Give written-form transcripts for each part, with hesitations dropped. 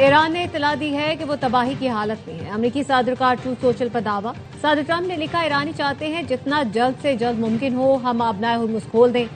Iran ने इतला दी है कि वो तबाही की हालत में है। अमेरिकी सदर का ट्रूथ सोशल पर दावा। सदर ट्रंप ने लिखा, ईरानी चाहते हैं जितना जल्द से जल्द मुमकिन हो हम अपना हुर्मुज़ खोल दें।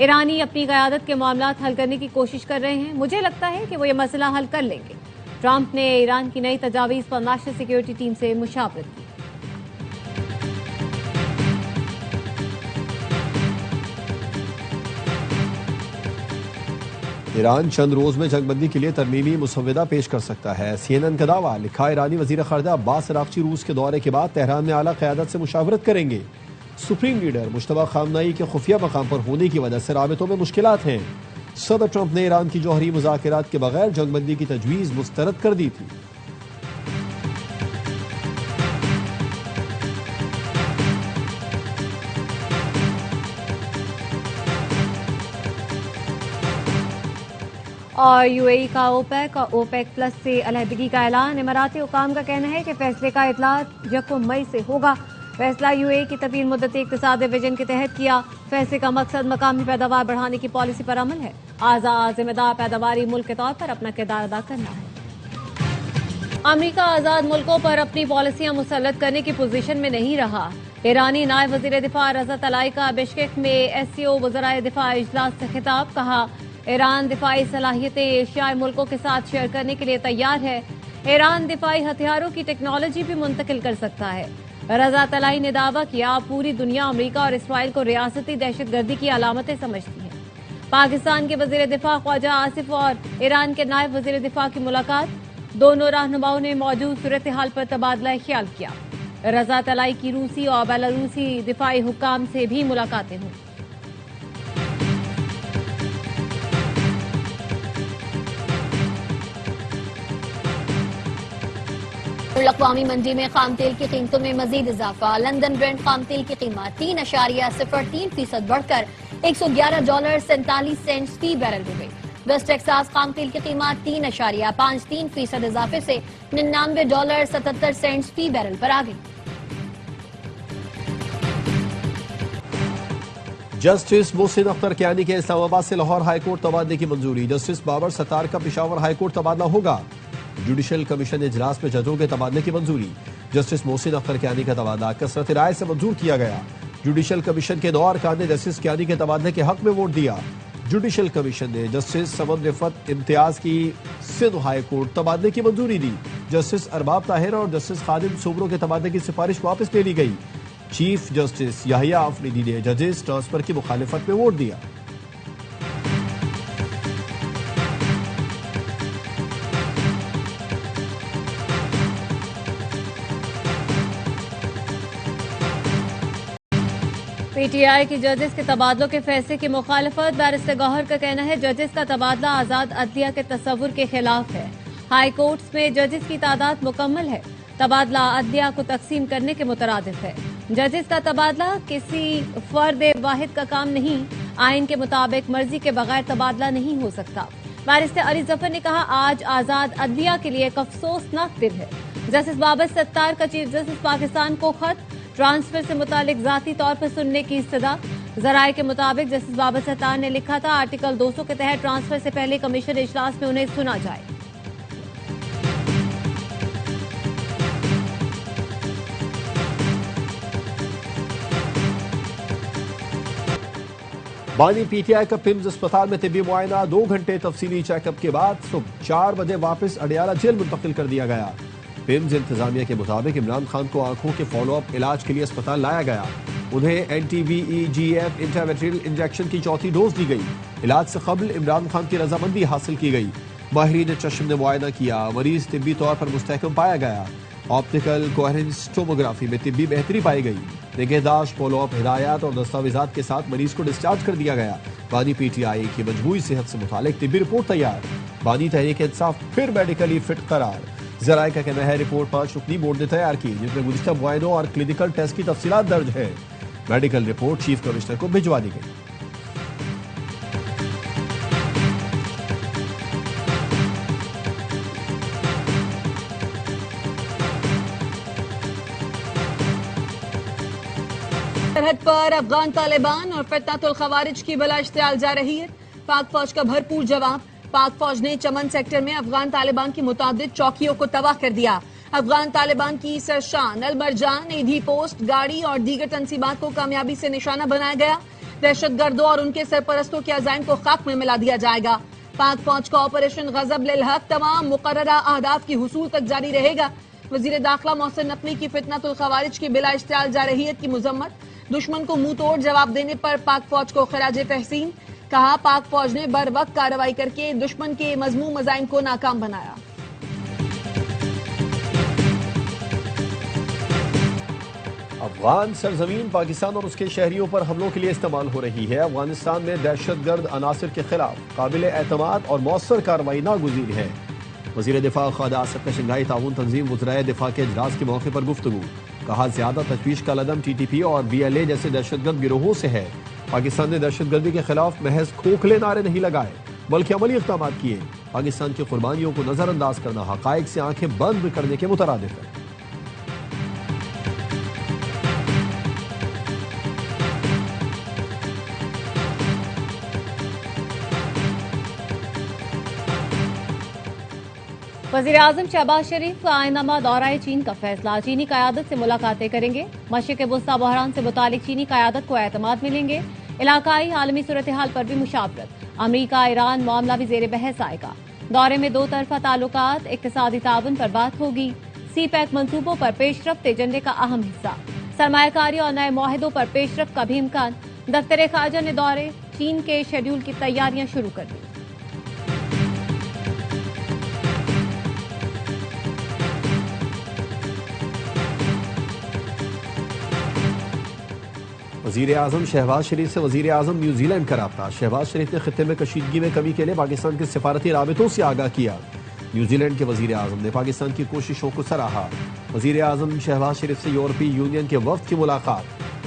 ईरानी अपनी क़यादत के मामलात हल करने की कोशिश कर रहे हैं। मुझे लगता है कि वो ये मसला हल कर लेंगे। ट्रंप ने ईरान की नई तजावीज़ पर नेशनल सिक्योरिटी टीम से मुशावरत की। ईरान चंद रोज में जंगबंदी के लिए तरमीमी मुसव्वदा पेश कर सकता है। CNN का दावा। लिखा, ईरानी वजीर खारजा अब्बास अरागची रूस के दौरे के बाद तेहरान में आला क़यादत से मुशावरत करेंगे। सुप्रीम लीडर मुश्तबा खामनाई के खुफिया मकाम पर होने की वजह से राबितों में मुश्किलात हैं। सदर ट्रंप ने ईरान की जौहरी मुज़ाकरात के बगैर जंगबंदी की तजवीज़ मुस्तरद कर दी थी। और यूएई का ओपेक और ओपेक प्लस से अलहदगी का ऐलान। इमाराती हुकाम का कहना है कि फैसले का इतलाक 1 मई से होगा। फैसला यूएई की तवील मुद्दती इक़्तिसादी विजन के तहत किया। फैसले का मकसद मकामी पैदावार बढ़ाने की पॉलिसी पर अमल है। आज़ाद जिम्मेदार पैदावारी मुल्क के तौर पर अपना किरदार अदा करना है। अमरीका आज़ाद मुल्कों पर अपनी पॉलिसियां मुसल्लत करने की पोजीशन में नहीं रहा। ईरानी नायब वज़ीर दिफा रज़ा तलाई का बिश्केक में SCO वज़राए दिफा इजलास से खिताब। कहा, ईरान दिफाई सलाहियतें एशियाई मुल्कों के साथ शेयर करने के लिए तैयार है। ईरान दिफाई हथियारों की टेक्नोलॉजी भी मुंतकिल कर सकता है। रज़ा तलाई ने दावा किया, पूरी दुनिया अमरीका और इसराइल को रियासती दहशतगर्दी की अलामतें समझती है। पाकिस्तान के वज़ीर दिफा ख्वाजा आसिफ और ईरान के नायब वज़ीर दिफा की मुलाकात। दोनों रहनुमाओं ने मौजूद सूरत हाल पर तबादला ख्याल किया। रज़ा तलाई की रूसी और बेलारूसी दिफाई हुक्काम से भी मुलाकातें हुई। अक़वामी मंडी में खाम तेल की कीमतों में मजीद इजाफा। लंदन ब्रेंट खाम तेल की कीमत 3.03% बढ़कर $111.47 फी बैरल हो गई। वेस्ट टेक्सास खाम तेल की कीमत 3.53% इजाफे से $99.77 फी बैरल पर आ गई। जस्टिस मोहसिन अख्तर कियानी के इस्लामाबाद से लाहौर हाईकोर्ट तबादले की मंजूरी। जस्टिस बाबर सत्तार का पेशावर हाईकोर्ट तबादला होगा। जुडिशल कमीशन इजलास में जजों के तबादले की मंजूरी। जस्टिस मोहसिन अख्तर कियानी का तबादला कसरत राय से मंजूर किया गया। जुडिशल कमीशन के 9 अरकान ने जस्टिस कियानी के तबादले के हक में वोट दिया। जुडिशल कमीशन ने जस्टिस समद रिफत इम्तियाज की सिंध हाई कोर्ट तबादले की मंजूरी दी। जस्टिस अरबाब ताहिर और जस्टिस खादिम सुमरो के तबादले की सिफारिश वापस ले ली गई। चीफ जस्टिस याहिया आफरीदी ने जजेस ट्रांसफर की मुखालिफत में वोट दिया। PTI की जजेस के तबादलों के फैसले की मुखालफत। बैरिस्टर गौहर का कहना है, जजेस का तबादला आजाद अदलिया के तस्वुर के खिलाफ है। हाई कोर्ट्स में जजेस की तादाद मुकम्मल है। तबादला अदलिया को तकसीम करने के मुतरादिफ है। जजेस का तबादला किसी फर्द वाहिद का काम नहीं। आइन के मुताबिक मर्जी के बगैर तबादला नहीं हो सकता। बैरिस्टर अली जफर ने कहा, आज आजाद अदलिया के लिए एक अफसोसनाक दिन है। जस्टिस बाबर सत्तार का चीफ जस्टिस पाकिस्तान को खत। ट्रांसफर से मुतालिक जाती तौर पर सुनने की इस्तदा। जराये के मुताबिक जस्टिस बाबर सत्तार ने लिखा था, आर्टिकल 200 के तहत ट्रांसफर से पहले कमीशन इजलास में उन्हें सुना जाए। बानी PTI का पिम्स अस्पताल में तिब्बी मुआयना। 2 घंटे तफसीली चेकअप के बाद सुबह 4 बजे वापस अडियाला जेल मुंतकिल कर दिया गया। पिम्स इंतजामिया के मुताबिक इमरान खान को आंखों के फॉलोअप इलाज के लिए अस्पताल लाया गया। उन्हें NTVEGF इंट्रावेट्रियल इंजेक्शन की 4थी डोज दी गई। इलाज से कबल इमरान खान की रजामंदी हासिल की गई। माहिरीन चश्म ने मुआयना किया। मरीज तिब्बी तौर पर मुस्तहकम पाया गया। ऑप्टिकल कोहेरेंस टोमोग्राफी में तिब्बी बेहतरी पाई गई। निगहदाश्त, फॉलोअप, हिदायत और दस्तावेजात के साथ मरीज को डिस्चार्ज कर दिया गया। बानी PTI की मजबूरी सेहत से मुतालिक तिब्बी रिपोर्ट तैयार। बानी तहरीक इंसाफ फिर मेडिकली फिट करार। जराये का कहना है, रिपोर्ट 5 रुकनी बोर्ड ने तैयार की, जिसमें गुज़िश्ता मुआयनों और क्लिनिकल टेस्ट की तफसीलात दर्ज है। मेडिकल रिपोर्ट चीफ कमिश्नर को भिजवा दी गई। सरहद पर अफगान तालिबान और फितनतुल खवारिज की बला इश्तियाल जा रही है। पाक फौज का भरपूर जवाब। पाक फौज ने चमन सेक्टर में अफगान तालिबान की मुताबिक चौकियों को तबाह कर दिया। अफगान तालिबान की सरशान, अलमरजान, ईधी पोस्ट, गाड़ी और दीगर तंसीबात को कामयाबी से निशाना बनाया गया। दहशतगर्दों और उनके सरपरस्तों के अजाइम को खाक में मिला दिया जाएगा। पाक फौज का ऑपरेशन गजब लिल हक तमाम मुकर्ररा अहदाफ की हुसूल तक जारी रहेगा। वजीर दाखिला मोहसिन नकवी की फितनतुल खवारिज की बिला इश्तियाल जारहियत की मुजम्मत, दुश्मन को मुंह तोड़ जवाब देने पर पाक फौज को खिराज तहसीन। कहा, पाक फौज ने बर वक्त कार्रवाई करके दुश्मन के मजमूम मजाइम को नाकाम बनाया। अफगान सरजमीन पाकिस्तान और उसके शहरियों पर हमलों के लिए इस्तेमाल हो रही है। अफगानिस्तान में दहशतगर्द अनासर के खिलाफ काबिल एतमाद और मौसर कार्रवाई नागुज़ीर है। वज़ीर दिफा ख्वाजा आसिफ ने शंघाई ताउन तंजीम वज़राए दिफा के इजलास के मौके पर गुफ्तगू। कहा, ज्यादा तशवीश का लदम TTP और BLA जैसे दहशतगर्द गिरोहों से है। पाकिस्तान ने दहशतगर्दी के खिलाफ महज खोखले नारे नहीं लगाए बल्कि अमली इक़दाम किए। पाकिस्तान की कुर्बानियों को नजरअंदाज करना हक़ाइक़ से आंखें बंद करने के मुतरादिफ है। वज़ीर आज़म शहबाज शरीफ का आइनामा दौराए चीन का फैसला। चीनी क़यादत से मुलाकातें करेंगे। मशरिक़ वुस्ता बहरान से मुतालिक चीनी क़यादत को एतमाद मिलेंगे। इलाकाई आलमी सूरत हाल पर भी मुशावरत। अमरीका ईरान मामला भी ज़ेर बहस आएगा। दौरे में दो तरफा ताल्लुकात, इक़्तिसादी ताउन पर बात होगी। CPEC मंसूबों पर पेशरफ्त एजेंडे का अहम हिस्सा। सरमायाकारी और नए मुआहिदों पर पेशरफ्त का भी इम्कान। दफ्तर ख़ारजा ने दौरे चीन के शेड्यूल की तैयारियां शुरू कर दी। वज़ीर आज़म शहबाज शरीफ से वज़ीर आज़म न्यूजीलैंड का राब्ता। शहबाज शरीफ ने खित्ते में कशीदगी में कमी के लिए पाकिस्तान के सिफारती राबितों से आगाह किया। न्यूजीलैंड के वज़ीर आज़म ने पाकिस्तान की कोशिशों को सराहा। वज़ीर आज़म शहबाज शरीफ से यूरोपीय यूनियन के वफ़द की मुलाकात।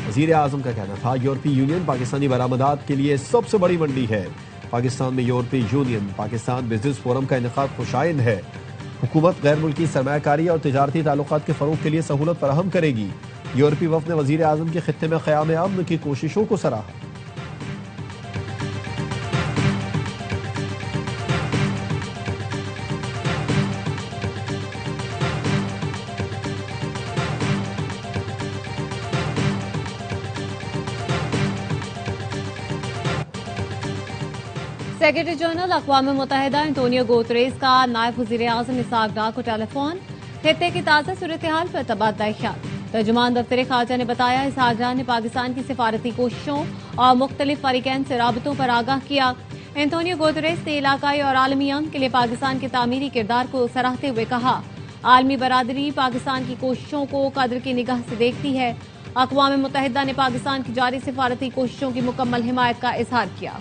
वज़ीर आज़म का कहना था, यूरोपीय यूनियन पाकिस्तानी बरामदात के लिए सबसे बड़ी मंडी है। पाकिस्तान में यूरोपीय यूनियन पाकिस्तान बिजनेस फोरम का इनेकाद खुशाइंद है। हुकूमत गैर मुल्की सरमायाकारी और तिजारती ताल्लुकात के फ़रोग के लिए सहूलत फराहम करेगी। यूरोपीय वफ़द ने वज़ीर आज़म के खित्ते में क़याम अमन की कोशिशों को सराहा। सेक्रेटरी जनरल अक़वाम मुत्तहिदा एंटोनियो गुतेरेस का नायब वज़ीर आज़म इसहाक डार को टेलीफोन। खित्ते की ताज़ा सूरत हाल पर तबादला ख्याल। तर्जुमान दफ्तर ख़ारजा ने बताया, इसहाक डार ने पाकिस्तान की सिफारती कोशिशों और मुख्तलिफ फ़रीक़ैन से राबतों पर आगाह किया। एंटोनियो गुतेरेस ने इलाकाई और आलमी अमन के लिए पाकिस्तान के तामीरी किरदार को सराहते हुए कहा, आलमी बरादरी पाकिस्तान की कोशिशों को कदर की निगाह से देखती है। अक़वाम मुत्तहिदा ने पाकिस्तान की जारी सिफारती कोशिशों की मुकम्मल हिमायत का इजहार किया।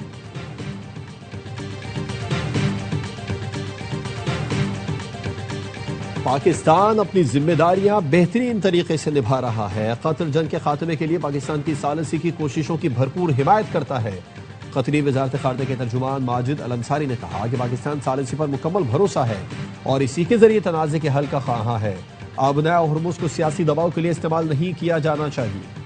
पाकिस्तान अपनी जिम्मेदारियां बेहतरीन तरीके से निभा रहा है। कतर जंग के खात्मे के लिए पाकिस्तान की सालसी की कोशिशों की भरपूर हिमायत करता है। कतरी वज़ारत ख़ारजा के तर्जुमान माजिद अल अंसारी ने कहा कि पाकिस्तान सालसी पर मुकम्मल भरोसा है और इसी के जरिए तनाज़े के हल का ख्वाहा है। आबना हुर्मुज़ को सियासी दबाव के लिए इस्तेमाल नहीं किया जाना चाहिए।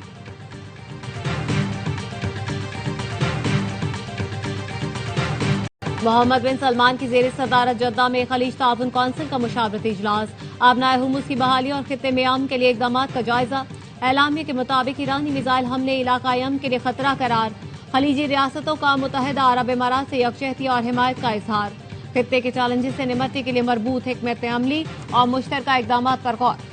मोहम्मद बिन सलमान की जेर सदारत जद्दा में खलीज ताउन कौंसिल का मुशावरती इजलास। आबनाए हुर्मुज़ की बहाली और खित्ते में अमन के लिए इक़दाम का जायजा। एलामिया के मुताबिक ईरानी मिसाइल हमले इलाकाई अमन के लिए खतरा करार। खलीजी रियासतों का मुत्तहिदा अरब इमारात से यकजहती और हिमायत का इजहार। खित्ते के चैलेंजेस से निमटने के लिए मरबूत हिकमत अमली और मुश्तरका इक़दाम पर गौर।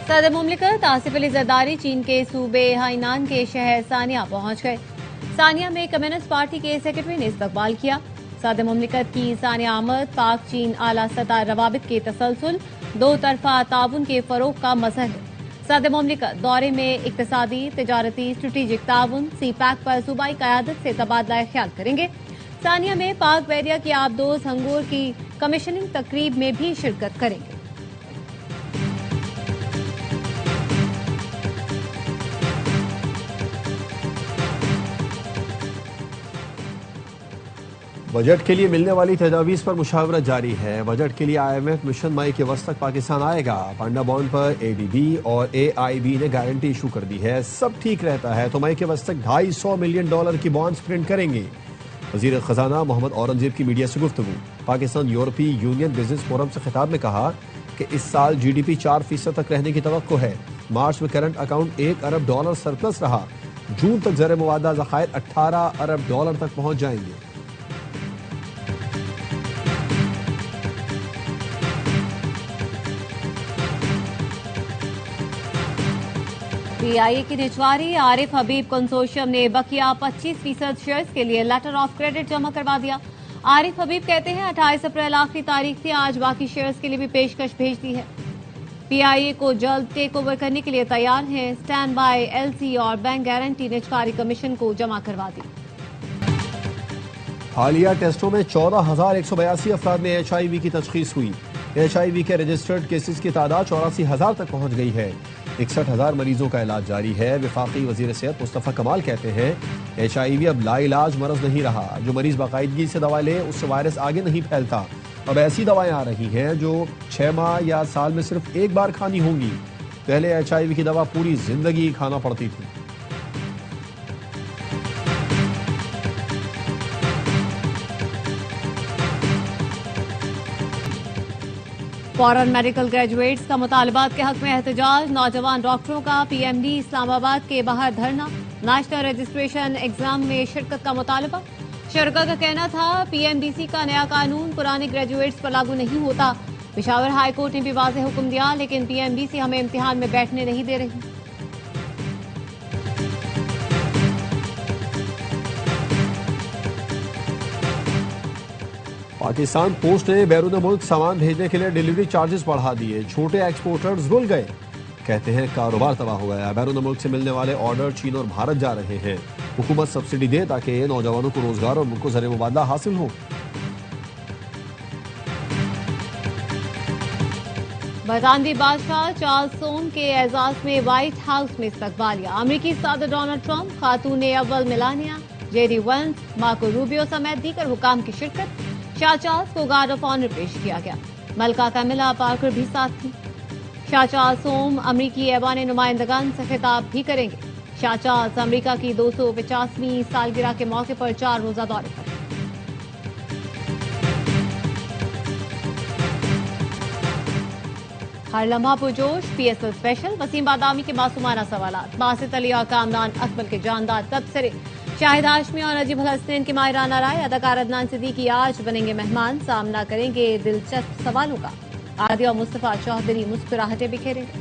सदर मुमलिकत आसिफ अली जरदारी चीन के सूबे हाइनान के शहर सानिया पहुंच गए। सानिया में कम्युनिस्ट पार्टी के सेक्रेटरी ने इस्तकबाल किया। सदर मुमलिकत की सानिया आमद पाक चीन आला सतह रवाबित के तसलसल दो तरफा ताउन के फरोग का मजहर है। सदर मुमलिकत दौरे में इक्तिसादी, तिजारती, स्ट्रेटेजिक ताउन, CPEC पर सूबाई क़यादत से तबादला ख्याल करेंगे। सानिया में पाक बैरिया की आबदोज हंगोर की कमीशनिंग तकरीब में भी शिरकत करेंगे। बजट के लिए मिलने वाली तजावीज पर मुशावरत जारी है। बजट के लिए IMF मिशन मई के वस्त तक पाकिस्तान आएगा। पांडा बॉन्ड पर ADB और AIB ने गारंटी इशू कर दी है। सब ठीक रहता है तो मई के वस्त तक $250 मिलियन की बॉन्ड्स प्रिंट करेंगे। वजीर खजाना मोहम्मद औरंगजेब की मीडिया से गुफ्तगू। पाकिस्तान यूरोपीय यूनियन बिजनेस फोरम से खिताब में कहा कि इस साल GDP 4% तक रहने की तवक्को है। मार्च में करंट अकाउंट $1 अरब सरप्लस रहा। जून तक ज़र मुवादा ज़खायर $18 अरब तक पहुंच जाएंगे। PIA की निचवारी आरिफ हबीब कंसोर्शियम ने बकिया 25% शेयर्स के लिए लेटर ऑफ क्रेडिट जमा करवा दिया। आरिफ हबीब कहते हैं 28 अप्रैल आखिरी तारीख थी, आज बाकी शेयर्स के लिए भी पेशकश भेज दी है। PIA को जल्द टेक ओवर करने के लिए तैयार है। स्टैंड बाय LC और बैंक गारंटी निचकारी कमीशन को जमा करवा दी। हालिया टेस्टों में 14,182 अफराद में HIV की तशखीस हुई। HIV के रजिस्टर्ड केसेस की तादाद 84,000 तक पहुंच गई है। 61,000 मरीजों का इलाज जारी है। वफाकी वजीर सेहत मुस्तफ़ा कमाल कहते हैं HIV अब लाइलाज मरज नहीं रहा। जो मरीज बाकायदगी से दवा ले उससे वायरस आगे नहीं फैलता। अब ऐसी दवाएं आ रही हैं जो 6 माह या साल में सिर्फ एक बार खानी होंगी। पहले HIV की दवा पूरी जिंदगी खाना पड़ती थी। फॉरेन मेडिकल ग्रेजुएट्स का मुतालबात के हक में एहतजाज। नौजवान डॉक्टरों का PMD इस्लामाबाद के बाहर धरना। नेशनल रजिस्ट्रेशन एग्जाम में शिरकत का मुतालबा। शरका का कहना था PMDC का नया कानून पुराने ग्रेजुएट्स पर लागू नहीं होता। पेशावर हाई कोर्ट ने भी वाज़ेह हुक्म दिया, लेकिन PMDC हमें इम्तिहान में बैठने नहीं दे रही। पाकिस्तान पोस्ट ने बैरून मुल्क सामान भेजने के लिए डिलीवरी चार्जेस बढ़ा दिए। छोटे एक्सपोर्टर्स रुल गए। कहते हैं कारोबार तबाह हो गया। बैरून मुल्क से मिलने वाले ऑर्डर चीन और भारत जा रहे हैं। हुकूमत सब्सिडी दे ताकि नौजवानों को रोजगार और मुल्क को ज़र मुबादला हासिल हो। बरतानवी बादशाह चार्ल्स सोम के एजाज में व्हाइट हाउस में इस्तकबालिया। अमरीकी सदर डोनाल्ड ट्रंप, खातून अव्वल Melania, JD Vance, Marco Rubio समेत दीगर हुकाम की शिरकत। शाह चार्ल्स को गार्ड ऑफ ऑनर पेश किया गया। मलका कैमिला पार्कर भी साथ थी। शाह चार्ल्स सोम अमरीकी ऐवान नुमाइंदगान से खिताब भी करेंगे। शाह चार्ल्स अमरीका की 250वीं सालगिरह के मौके पर 4 रोजा दौरे पर। हर लम्हा पुरजोश PSL स्पेशल। वसीम बादामी के मासूमाना सवालात। बासित अली और कामरान अकबल के जानदार तबसरे। शाहिद हाशमी और नजीब हसन की माहिराना राय। अदाकार अदनान सिद्दीकी आज बनेंगे मेहमान, सामना करेंगे दिलचस्प सवालों का। आदिया मुस्तफा चौधरी मुस्कुराहटें बिखेरेंगे।